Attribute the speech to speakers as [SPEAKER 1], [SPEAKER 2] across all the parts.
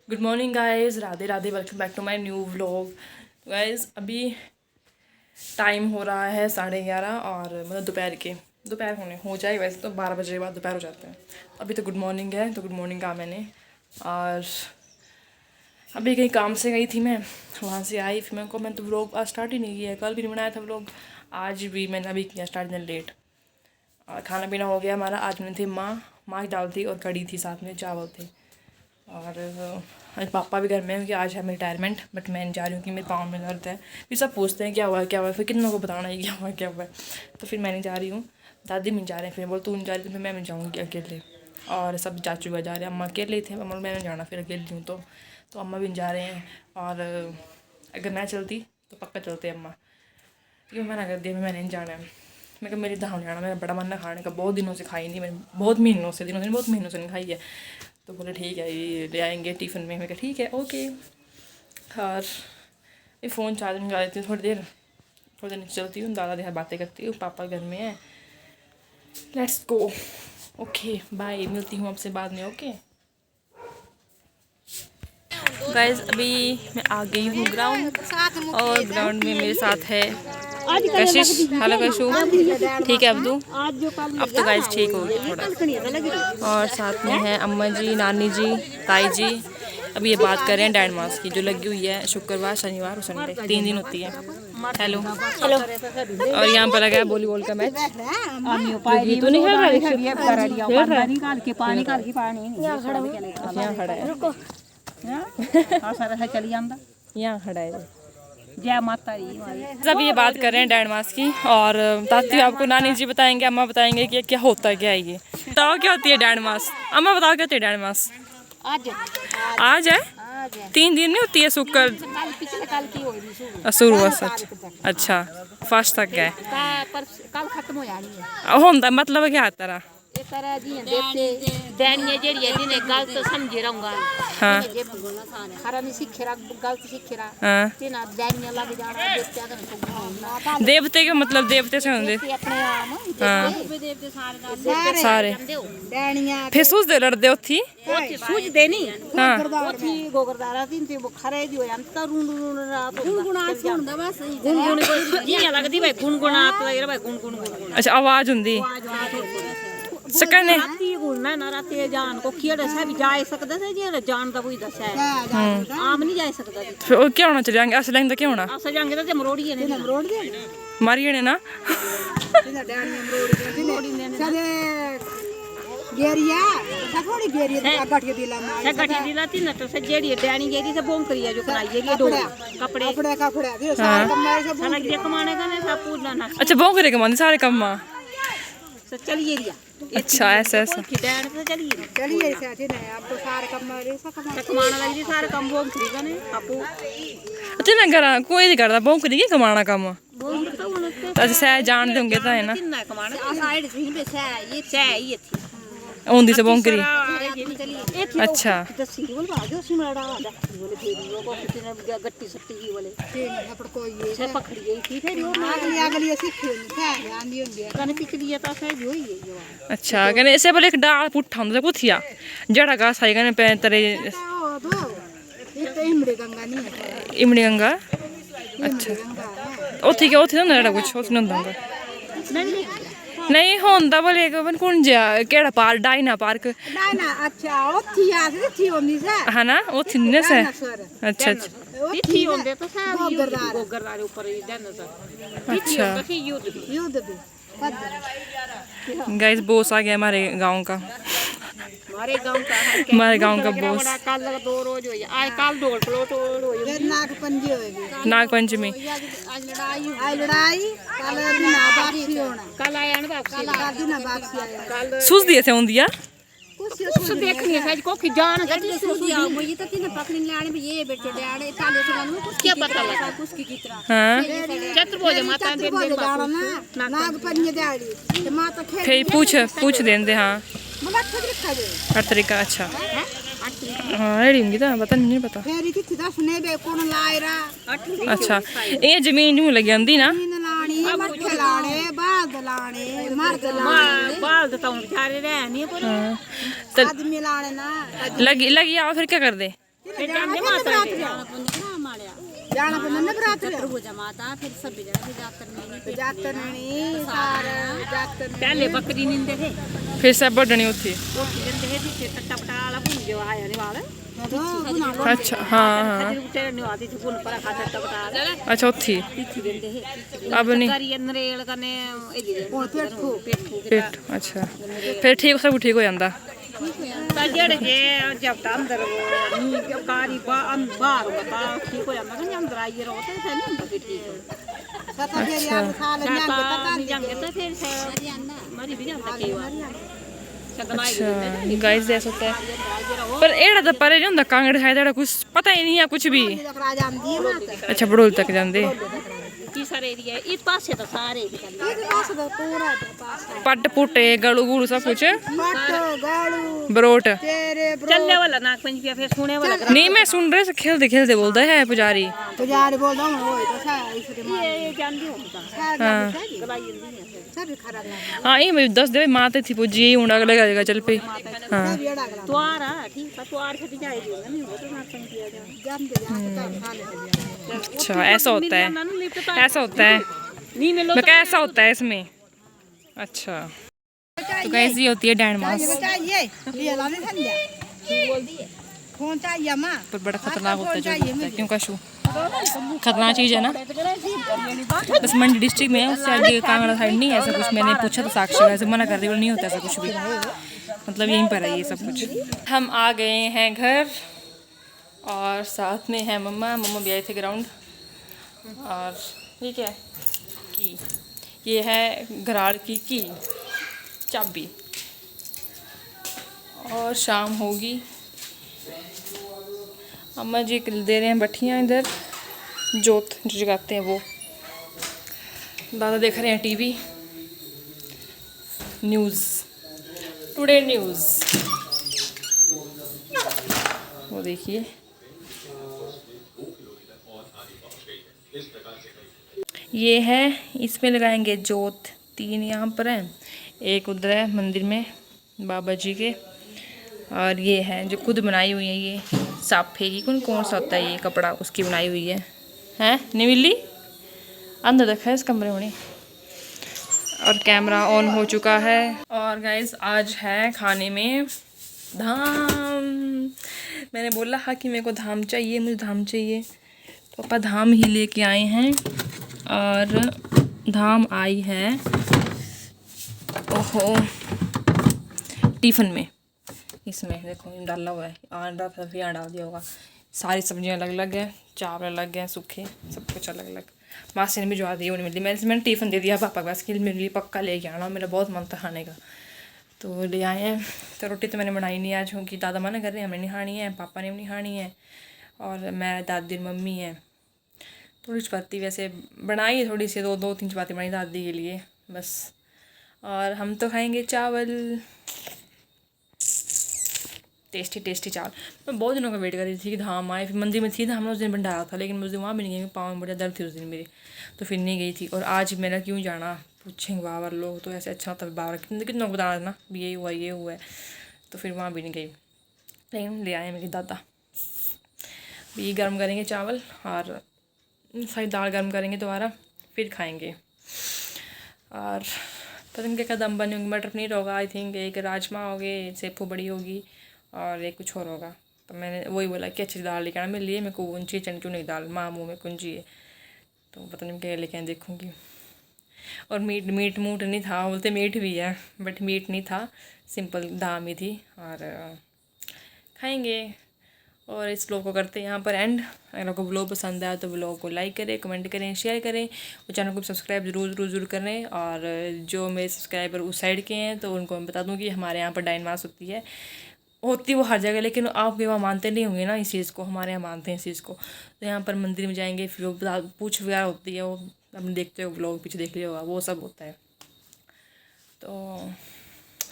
[SPEAKER 1] Good morning guys, Radhe Radhe. Welcome back to my new vlog. Guys अभी time हो रहा है 11:30 और मतलब दोपहर होने हो जाए। वैसे तो 12 बजे के बाद दोपहर हो जाते हैं। अभी तो गुड मॉर्निंग है, तो गुड मॉर्निंग कहा मैंने। और अभी कहीं काम से गई थी मैं, वहाँ से आई फिर मैंने तो व्लॉग आज स्टार्ट ही नहीं किया। कल भी नहीं बनाया था व्लॉग, आज भी मैंने अभी किया स्टार्ट दिन लेट। और खाना पीना हो गया हमारा। आज मैंने थी माँ की दाल थी और कड़ी थी, साथ में चावल थे। और आज पापा भी घर में हैं क्योंकि आज है मेरी रिटायरमेंट। बट मैं नहीं जा रही हूँ कि मेरे पाँव में दर्द है। फिर सब पूछते हैं क्या हुआ क्या हुआ, फिर कितनों को बताना है क्या हुआ है। तो फिर मैं नहीं जा रही हूँ, दादी भी नहीं जा रहे हैं। फिर बोल तू नहीं जा रही तो फिर मैं नहीं जाऊँगी अकेले। और सब चाचू का जा रहे हैं, अम्मा अकेले थे, मैं नहीं जाना फिर अकेले हूँ तो अम्मा भी नहीं जा रहे हैं। और अगर मैं चलती तो पक्का चलते अम्मा, क्योंकि मना कर दिया मैं नहीं जाना है। मैं कहा मेरी धाम जाना, मेरा बड़ा मन है खाने का, बहुत दिनों से खाई नहीं मैंने, बहुत महीनों से नहीं खाई है। तो बोले ठीक है ये ले आएंगे टिफ़िन में। मैं कहा ठीक है ओके। और ये फ़ोन चार्ज में लगा देती हूँ थोड़ी देर नीचे चलती हूँ, दादा देहात बातें करती हूँ, पापा घर में है। Let's go. ओके बाय, मिलती हूँ आपसे बाद में। ओके गाइज, अभी मैं आ गई हूँ ग्राउंड, और ग्राउंड में मेरे साथ है कशिश। हेलो कशु, ठीक है अब्दू? अब तो गाइज ठीक हो गई थोड़ा। और साथ में है अम्मा जी, नानी जी, ताई जी। अभी ये बात कर रहे हैं डैड मास की, जो लगी हुई है शुक्रवार शनिवार और संडे, 3 दिन होती है। Hello hello. और यहाँ पर लगा है वॉलीबॉल का मैच। तो नहीं खेल यहाँ खड़ा है।
[SPEAKER 2] जय माता दी।
[SPEAKER 1] सब ये बात कर रहे हैं डैड मास की, और बताती हूँ आपको। नानी जी बताएंगे, अम्मा बताएंगे कि क्या होता है, क्या है ये। बताओ क्या होती है डैड मास? अम्मा बताओ क्या होती है डैड मास? आज है 3 दिन नहीं होती है, शुक्र शुरू अच्छा फर्स्ट तक गए
[SPEAKER 2] कल खत्म हो जानी है।
[SPEAKER 1] होंदा मतलब क्या तेरा?
[SPEAKER 2] गलत समझे रहूंगा।
[SPEAKER 1] हाँ
[SPEAKER 2] खरा नहीं सीखे गलत सीखे
[SPEAKER 1] हाँ।
[SPEAKER 2] लग जाना।
[SPEAKER 1] देवते का मतलब देवते से होंगे
[SPEAKER 2] अपने आप
[SPEAKER 1] सारे। फिर सूझते लड़ते उथी
[SPEAKER 2] सूझते नहीं।
[SPEAKER 1] हाँ
[SPEAKER 2] गोगरदारा तीन ते खरे जो अंत रूंड रूंड रात गुनगुनात सुनदा बस गुनगुन जिया लगदी भाई गुनगुनात लग रहा भाई गुनगुन।
[SPEAKER 1] अच्छा आवाज हुंदी सकने
[SPEAKER 2] राती गुनना ना राती जान को खेड़ से भी जा सकदा से जे जान दा कोई दस है आम नहीं जा सकदा।
[SPEAKER 1] फिर क्या होना चाहिए अस लेंगे क्या होना?
[SPEAKER 2] अस जाएंगे तो मरोड़ी है ना मरोड़ दे
[SPEAKER 1] मारिए ना
[SPEAKER 2] तिना डैनी मरोड़ी ने सदे गेरिया थोड़ी गेरिया गठिया दिला मार गठिया दिला तीन तो से जेड़ी डैनी गेरी से बोम करिया जो कराई जेड़ी दो कपड़े दियो सारे कमाए से सारा के कमाने का ने सब पूरा ना।
[SPEAKER 1] अच्छा बों करे कमाने सारे कम्मा
[SPEAKER 2] से चलिए रिया।
[SPEAKER 1] अच्छा ऐसा ऐसा
[SPEAKER 2] डैन से चलिए से आते ने आप तो सारे कमाने से कमाना लगी सारे कम बोम करेगा ने आपू।
[SPEAKER 1] अच्छा मैं करा कोई नहीं करता बों करेगी कमाना काम
[SPEAKER 2] बोम तो उन
[SPEAKER 1] अच्छा सह जान देंगे तो है ना
[SPEAKER 2] कितना कमाना साइड से ही पे से ये थी
[SPEAKER 1] ओंदी से बों करी। अच्छा
[SPEAKER 2] दसी बोल बाजो सिमड़ा वाला बोले फेरी वो कितने गट्टी सट्टी की बोले अपन को ये से पकड़ी गई थी फिर वो अगली सीखे नहीं ध्यान दियो दिया कने पिछली ता से जो ही है।
[SPEAKER 1] अच्छा कने ऐसे बोले एक डाल पुठा ਹੁੰਦਾ पुथिया जड़ा का साई कने पे तरे
[SPEAKER 2] ये तो
[SPEAKER 1] इमड़ी गंगा। अच्छा ओथी क्या ओथी ना कुछ ओथी ना होंदा नहीं होंदा बोले कौन जा केड़ा पार्क डायना पार्क
[SPEAKER 2] डायना। अच्छा ओथी आ थी होनी से
[SPEAKER 1] है ना ओथी ने से। अच्छा अच्छा
[SPEAKER 2] थी होंदे तो सब गोगरदार ऊपर ही डायनासोर।
[SPEAKER 1] अच्छा
[SPEAKER 2] युद्ध भी
[SPEAKER 1] गाइस बॉस आ गया हमारे गांव का। हमारे गांव का बॉस।
[SPEAKER 2] कल 2 रोज हुई आज कल ढोल प्लोट होई नाग पंजी होएगी
[SPEAKER 1] नाग पंचमी
[SPEAKER 2] आज लड़ाई कल ना वापसी होना कल आया ना वापसी कल दिन वापसी आया
[SPEAKER 1] सुस दिए थे ओंदिया
[SPEAKER 2] कुछ देखनी है को की जान गटी सुस आ मुझे तो तीन पकड़ने लाने भी ये बेटे डाड़े ताले से गाने कुछ क्या पता लगा कुछ की कितना।
[SPEAKER 1] हां
[SPEAKER 2] चतुर्भुज माता दे ना नाग पंजी दाड़ी माता खेल
[SPEAKER 1] फिर पूछ देंदे। हां हर तरीका। अच्छा हाँ रेडी होंगी तो पता नहीं पता। अच्छा ये जमीन नहीं लगी आंदी ना लगी आओ फिर क्या कर दे?
[SPEAKER 2] फिर जाने माता जाना पे मन बरात प्रभु माता फिर सब जातर नहीं सारा जातर पहले बकरी नींदे थे
[SPEAKER 1] फिर सब बढ़नी होती
[SPEAKER 2] फिर टट्टा पटाला भून जो आया नहीं वाला
[SPEAKER 1] अच्छा हाँ हाँ अच्छा उठी अब नहीं पेट अच्छा फिर ठीक सब ठीक हो जाता
[SPEAKER 2] जब अंदर कारी बाहर ठीक हो जाता अंदर आइए रहो तो नहीं होता फिर ठीक
[SPEAKER 1] अच्छा गाइस ऐसा होता है पर एड़ा तो परे नहीं होता कांगड़ है तेरा कुछ पता ही नहीं है कुछ भी अच्छा बड़ोल तक जाते पट पुटे गड़ू गुड़ू सब कुछ बरोट
[SPEAKER 2] चलने वाला नाग पंचमी फिर सुने वाला
[SPEAKER 1] नहीं मैं सुन रहे खेलते खेलते बोलता है पुजारी
[SPEAKER 2] बोलता
[SPEAKER 1] हाँ ये मैं 10 दिन माते थी पूजी हूँ अगले जगह चल पे हाँ अच्छा ऐसा होता है ऐसा होता है मैं क्या ऐसा होता है इसमें अच्छा तो कैसी होती है डैंड मास पर बड़ा खतरनाक होता है जो होता है क्यों कशु खतरनाक चीज़ है ना बस मंडी डिस्ट्रिक्ट में है उससे आगे कांगड़ा साइड नहीं है ऐसा कुछ मैंने पूछा तो साक्षी वैसे मना कर रही नहीं होता ऐसा कुछ भी मतलब यहीं पर है ये सब कुछ हम आ गए हैं घर और साथ में है मम्मा भी आए थे ग्राउंड और ये क्या है की ये है घराड़ की चाबी और शाम होगी अम्मा जी दे रहे हैं बठियाँ इधर जोत जो जगाते हैं वो दादा देख रहे हैं टीवी न्यूज़ टुडे न्यूज़ वो देखिए ये है इसमें लगाएंगे जोत 3 यहाँ पर हैं एक उधर है मंदिर में बाबा जी के और ये है जो खुद बनाई हुई है ये साफे की कौन सा होता है ये कपड़ा उसकी बनाई हुई है नहीं मिली अंदर देखा है इस कमरे में और कैमरा ऑन हो चुका है और गाइस आज है खाने में धाम मैंने बोला था कि मेरे को धाम चाहिए मुझे धाम चाहिए तो पापा धाम ही लेके आए हैं और धाम आई है ओहो टिफ़िन में इसमें देखो डाला हुआ है अंडा फिर यहाँ डाल दिया होगा सारी सब्जियां अलग अलग हैं चावल अलग हैं सूखे सब कुछ अलग अलग मासी ने भी जो दी वो नहीं मिली मैंने टिफ़िन दे दिया पापा के पास कि मेरे लिए पक्का लेके आना मेरा बहुत मन था खाने का तो ले आए हैं तो रोटी तो मैंने बनाई नहीं आज क्योंकि दादा मना कर रहे हैं हमें नहीं खानी है पापा ने भी नहीं खानी है और मैं दादी मम्मी है थोड़ी चपाती वैसे बनाई है थोड़ी सी दो तीन चपाती बनाई दादी के लिए बस और हम तो खाएंगे चावल टेस्टी चावल मैं बहुत दिनों का वेट कर रही थी कि धाम आए फिर मंदिर में थी धाम उस दिन भंडारा था लेकिन मुझे वहाँ भी नहीं गई पाँव में बड़ा दर्द थी उस दिन मेरी तो फिर नहीं गई थी और आज मेरा क्यों जाना पूछेंगे बाबर लोग तो ऐसे अच्छा होता है बाबर कितना बता रहा ना ये हुआ है तो फिर वहाँ भी नहीं गई लेकिन ले आए मेरी दादा ये गर्म करेंगे चावल और सारी दाल गर्म करेंगे दोबारा फिर खाएंगे और पता नहीं क्या दम बने होंगे मटर पनीर होगा आई थिंक एक राजमा हो गए सेपू बड़ी होगी और एक कुछ और होगा तो मैंने वही बोला कि अच्छी दाल लेके आना मेरे लिए मेरे को ऊँची चंचू नहीं दाल मामू में कुंजी है तो पता नहीं क्या लेके आए देखूँगी और मीट मूट नहीं था बोलते मीट भी है बट मीट नहीं था सिंपल दाम ही थी और खाएंगे और इस व्लॉग को करते हैं यहाँ पर एंड अगर आपको व्लॉग पसंद आया तो व्लॉग को लाइक करें कमेंट करें शेयर करें और चैनल को सब्सक्राइब ज़रूर करें और जो मेरे सब्सक्राइबर उस साइड के हैं तो उनको मैं बता दूँ कि हमारे यहाँ पर डाइन मास होती वो हर जगह लेकिन आपके वहाँ मानते नहीं होंगे ना इस चीज़ को हमारे यहाँ मानते हैं इस चीज़ को तो यहाँ पर मंदिर में जाएंगे फिर वो पूछ वगैरह होती है वो अपने देखते हो व्लॉग पीछे देख लिया होगा वो सब होता है तो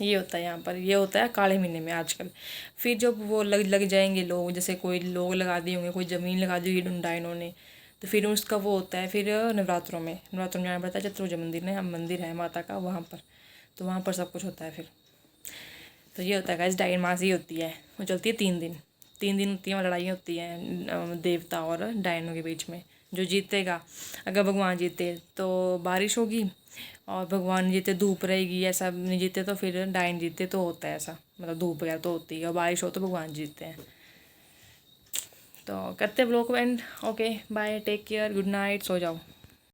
[SPEAKER 1] ये होता है यहाँ पर ये होता है काले महीने में आजकल फिर जब वो लग जाएंगे लोग जैसे कोई लोग लगा दिए होंगे कोई ज़मीन लगा दी होगी ढूंढा इन्होंने तो फिर उसका वो होता है फिर नवरात्रों में जाना पड़ता है चतुर्भुज मंदिर है माता का वहाँ पर तो वहाँ पर सब कुछ होता है फिर तो ये होता है गाइस डाइन मास ही होती है वो चलती है 3 दिन 3 दिन होती हैं और लड़ाइयाँ होती हैं देवता और डायनों के बीच में। जो जीतेगा, अगर भगवान जीते तो बारिश होगी, और भगवान जीते धूप रहेगी, ऐसा नहीं जीते तो फिर डायन जीते तो होता है ऐसा, मतलब धूप वगैरह तो होती है और बारिश हो तो भगवान जीतते हैं। तो करते ब्लॉग को end. Okay bye, take care, good night, सो जाओ।